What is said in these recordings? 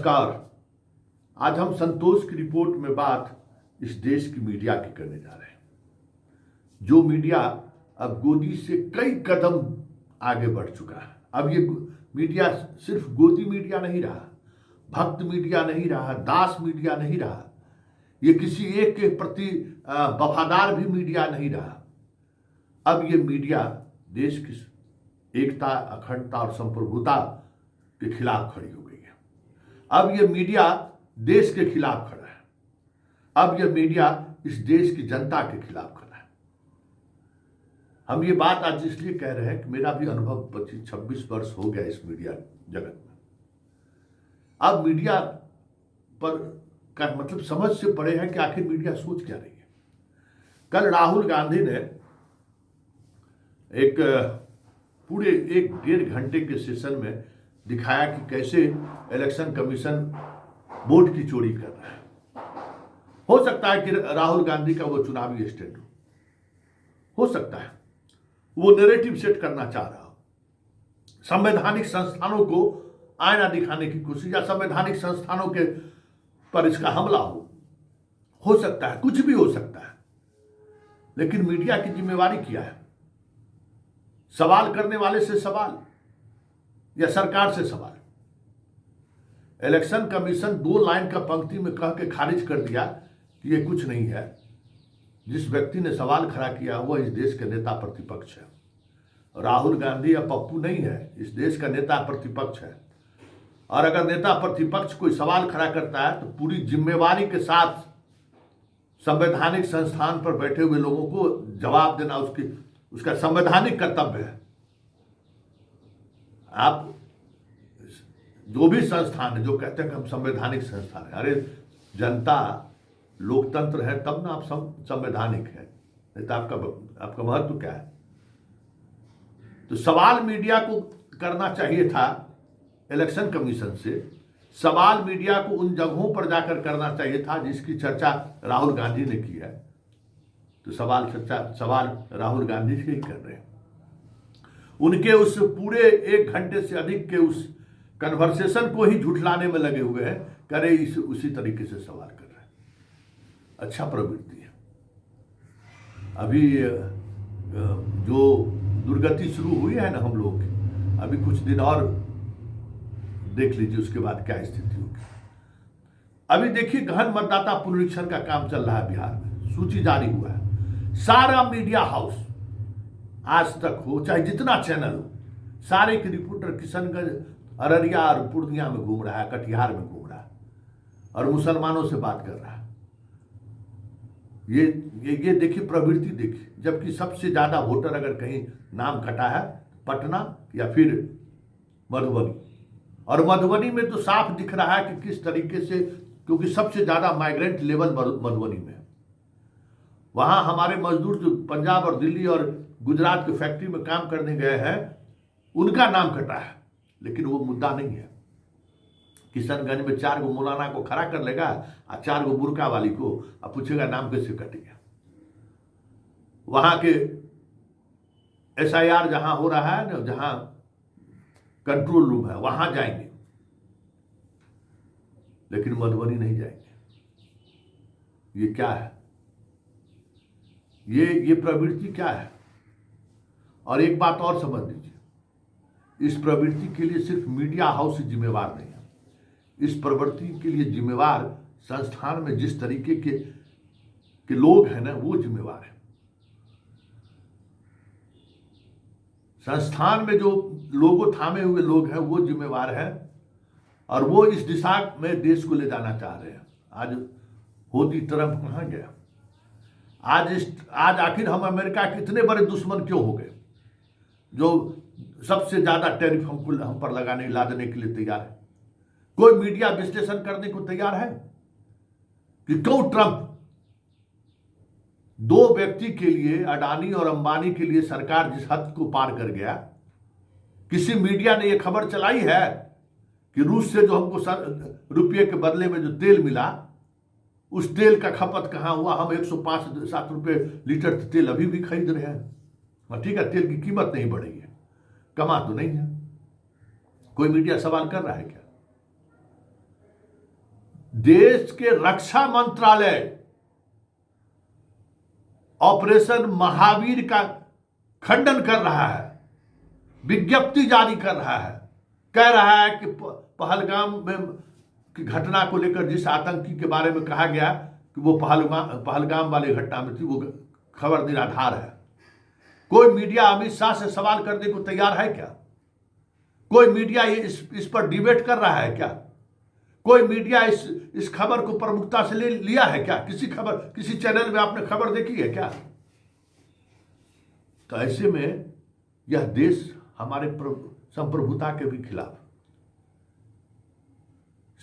नमस्कार। आज हम संतोष की रिपोर्ट में बात इस देश की मीडिया की करने जा रहे हैं। जो मीडिया अब गोदी से कई कदम आगे बढ़ चुका है। अब ये मीडिया सिर्फ गोदी मीडिया नहीं रहा, भक्त मीडिया नहीं रहा, दास मीडिया नहीं रहा, ये किसी एक के प्रति वफादार भी मीडिया नहीं रहा। अब ये मीडिया देश की एकता, अखंडता और संप्रभुता के खिलाफ खड़ी हो गई है। अब ये मीडिया देश के खिलाफ खड़ा है। अब ये मीडिया इस देश की जनता के खिलाफ खड़ा है। हम ये बात आज इसलिए कह रहे हैं कि मेरा भी अनुभव 25-26 वर्ष हो गया इस मीडिया जगत में। अब मीडिया पर का मतलब समझ से परे है कि आखिर मीडिया सोच क्या रही है। कल राहुल गांधी ने एक पूरे 1-1.5 घंटे के सेशन में दिखाया कि कैसे इलेक्शन कमीशन वोट की चोरी कर रहा है। हो सकता है कि राहुल गांधी का वो चुनावी स्टैंड हो सकता है वो नैरेटिव सेट करना चाह रहा हो, संवैधानिक संस्थानों को आईना दिखाने की कोशिश, या संवैधानिक संस्थानों के पर इसका हमला हो सकता है, कुछ भी हो सकता है। लेकिन मीडिया की जिम्मेवारी क्या है? सवाल करने वाले से सवाल या सरकार से सवाल। इलेक्शन कमीशन 2 लाइन का पंक्ति में कह के खारिज कर दिया कि ये कुछ नहीं है। जिस व्यक्ति ने सवाल खड़ा किया वह इस देश के नेता प्रतिपक्ष है। राहुल गांधी या पप्पू नहीं है, इस देश का नेता प्रतिपक्ष है। और अगर नेता प्रतिपक्ष कोई सवाल खड़ा करता है तो पूरी जिम्मेवारी के साथ संवैधानिक संस्थान पर बैठे हुए लोगों को जवाब देना उसका संवैधानिक कर्तव्य है। आप जो भी संस्थान है जो कहते हैं कि हम संवैधानिक संस्थान है, अरे जनता लोकतंत्र है तब ना आप संवैधानिक है, नहीं तो आपका महत्व क्या है? तो सवाल मीडिया को करना चाहिए था इलेक्शन कमीशन से। सवाल मीडिया को उन जगहों पर जाकर करना चाहिए था जिसकी चर्चा राहुल गांधी ने की है। तो सवाल राहुल जी से ही कर रहे हैं। उनके उस पूरे 1 घंटे से अधिक के उस कन्वर्सेशन को ही झुठलाने में लगे हुए हैं, करे उसी तरीके से सवाल कर रहे हैं। अच्छा प्रवृत्ति है। अभी जो दुर्गति शुरू हुई है ना हम लोग की, अभी कुछ दिन और देख लीजिए उसके बाद क्या स्थिति होगी। अभी देखिए गहन मतदाता पुनरीक्षण का काम चल रहा है बिहार में, सूची जारी हुआ है। सारा मीडिया हाउस, आज तक हो चाहे जितना चैनल हो, सारे के रिपोर्टर किशनगंज, अररिया और पूर्णिया में घूम रहा है, कटिहार में घूम रहा है और मुसलमानों से बात कर रहा है। ये देखिए प्रवृत्ति देखिए। जबकि सबसे ज्यादा वोटर अगर कहीं नाम कटा है पटना या फिर मधुबनी, और मधुबनी में तो साफ दिख रहा है कि किस तरीके से, क्योंकि सबसे ज्यादा माइग्रेंट लेवल मधुबनी में है। वहां हमारे मजदूर जो पंजाब और दिल्ली और गुजरात की फैक्ट्री में काम करने गए हैं उनका नाम कटा है, लेकिन वो मुद्दा नहीं है। किशनगंज में 4 गो मौलाना को खड़ा कर लेगा और 4 गो बुर्का वाली को, अब पूछेगा नाम कैसे कटेगा। वहां के SIR जहां हो रहा है ना, जहां कंट्रोल रूम है, वहां जाएंगे, लेकिन मधुबनी नहीं जाएंगे। ये क्या है? ये प्रवृत्ति क्या है? और एक बात और समझ लीजिए, इस प्रवृत्ति के लिए सिर्फ मीडिया हाउस जिम्मेवार नहीं है। इस प्रवृत्ति के लिए जिम्मेवार संस्थान में जिस तरीके के लोग हैं ना, वो जिम्मेवार है। संस्थान में जो लोगों थामे हुए लोग हैं वो जिम्मेवार है, और वो इस दिशा में देश को ले जाना चाह रहे हैं। आज मोदी ट्रंप कहां गया? आज आखिर हम अमेरिका के इतने बड़े दुश्मन क्यों हो गए, जो सबसे ज्यादा टैरिफ हम पर लादने के लिए तैयार है? कोई मीडिया विश्लेषण करने को तैयार है कि क्यों ट्रंप 2 व्यक्ति के लिए, अडानी और अंबानी के लिए सरकार जिस हद को पार कर गया। किसी मीडिया ने यह खबर चलाई है कि रूस से जो हमको रुपये के बदले में जो तेल मिला, उस तेल का खपत कहां हुआ? हम 105-7 रुपये लीटर तेल अभी भी खरीद रहे हैं। ठीक है, तेल की कीमत नहीं बढ़ी है, कमा तो नहीं है। कोई मीडिया सवाल कर रहा है क्या? देश के रक्षा मंत्रालय ऑपरेशन महावीर का खंडन कर रहा है, विज्ञप्ति जारी कर रहा है, कह रहा है कि पहलगाम में की घटना को लेकर जिस आतंकी के बारे में कहा गया कि वो पहलगाम वाली घटना में थी, वो खबर निराधार है। कोई मीडिया अमित शाह से सवाल करने को तैयार है क्या? कोई मीडिया इस पर डिबेट कर रहा है क्या? कोई मीडिया इस खबर को प्रमुखता से लिया है क्या? किसी चैनल में आपने खबर देखी है क्या? तो ऐसे में यह देश हमारे संप्रभुता के भी खिलाफ।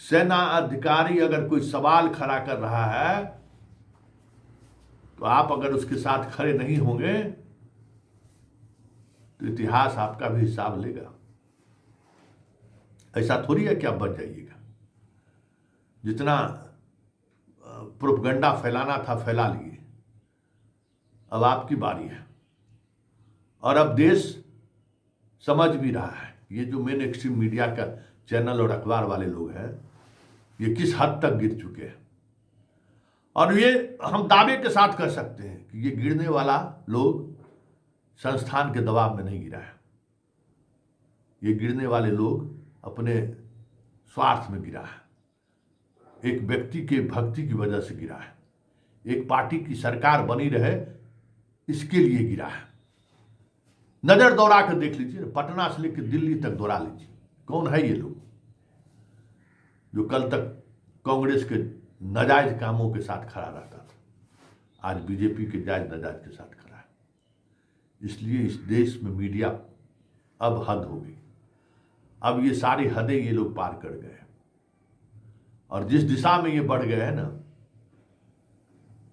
सेना अधिकारी अगर कोई सवाल खड़ा कर रहा है तो आप अगर उसके साथ खड़े नहीं होंगे तो इतिहास आपका भी हिसाब लेगा। ऐसा थोड़ी है कि आप बच जाइएगा। जितना प्रोपगंडा फैलाना था फैला लिए, अब आपकी बारी है। और अब देश समझ भी रहा है, ये जो मेन एक्सट्रीम मीडिया का चैनल और अखबार वाले लोग हैं, ये किस हद तक गिर चुके हैं। और ये हम दावे के साथ कह सकते हैं कि ये गिरने वाला लोग संस्थान के दबाव में नहीं गिरा है। ये गिरने वाले लोग अपने स्वार्थ में गिरा है, एक व्यक्ति के भक्ति की वजह से गिरा है, एक पार्टी की सरकार बनी रहे इसके लिए गिरा है। नजर दौड़ा कर देख लीजिए, पटना से लेकर दिल्ली तक दौड़ा लीजिए, कौन है ये लोग जो कल तक कांग्रेस के नाजायज कामों के साथ खड़ा रहता था, आज बीजेपी के जायज नाजायज के साथ खड़ा है। इसलिए इस देश में मीडिया अब हद हो गई। अब ये सारी हदें ये लोग पार कर गए और जिस दिशा में ये बढ़ गए हैं ना,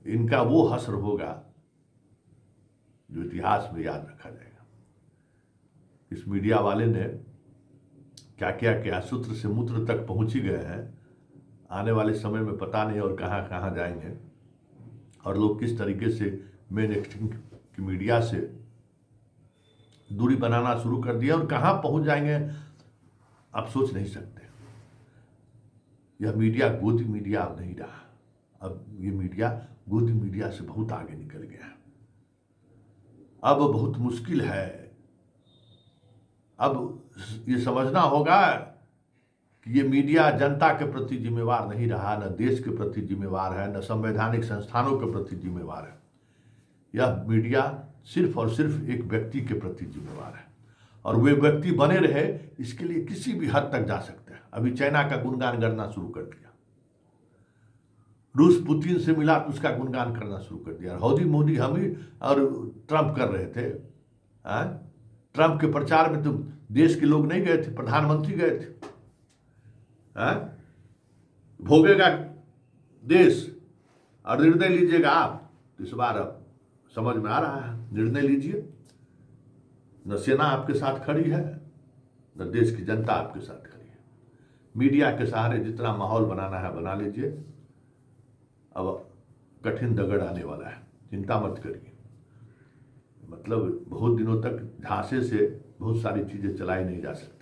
इनका वो हश्र होगा जो इतिहास में याद रखा जाएगा। इस मीडिया वाले ने क्या क्या क्या सूत्र से मूत्र तक पहुंच ही गए हैं। आने वाले समय में पता नहीं और कहां कहां जाएंगे और लोग किस तरीके से मेन एक्सट्रीम की मीडिया से दूरी बनाना शुरू कर दिया और कहां पहुंच जाएंगे आप सोच नहीं सकते। यह मीडिया गोदी मीडिया अब नहीं रहा। अब ये मीडिया गोदी मीडिया से बहुत आगे निकल गया। अब बहुत मुश्किल है। अब ये समझना होगा कि ये मीडिया जनता के प्रति जिम्मेवार नहीं रहा, न देश के प्रति जिम्मेवार है, न संवैधानिक संस्थानों के प्रति जिम्मेवार है। यह मीडिया सिर्फ और सिर्फ एक व्यक्ति के प्रति जिम्मेवार है और वे व्यक्ति बने रहे इसके लिए किसी भी हद तक जा सकते हैं। अभी चाइना का गुणगान करना शुरू कर दिया, रूस पुतिन से मिला तो उसका गुणगान करना शुरू कर दिया। हौदी मोदी हम ही और ट्रंप कर रहे थे। ट्रंप के प्रचार में तो देश के लोग नहीं गए थे, प्रधानमंत्री गए थे। भोगेगा देश और निर्णय लीजिएगा आप। इस बार अब समझ में आ रहा है, निर्णय लीजिए। न सेना आपके साथ खड़ी है, न देश की जनता आपके साथ खड़ी है। मीडिया के सहारे जितना माहौल बनाना है बना लीजिए। अब कठिन दगड़ आने वाला है, चिंता मत करिए। मतलब बहुत दिनों तक झांसे से बहुत सारी चीजें चलाई नहीं जा सकती।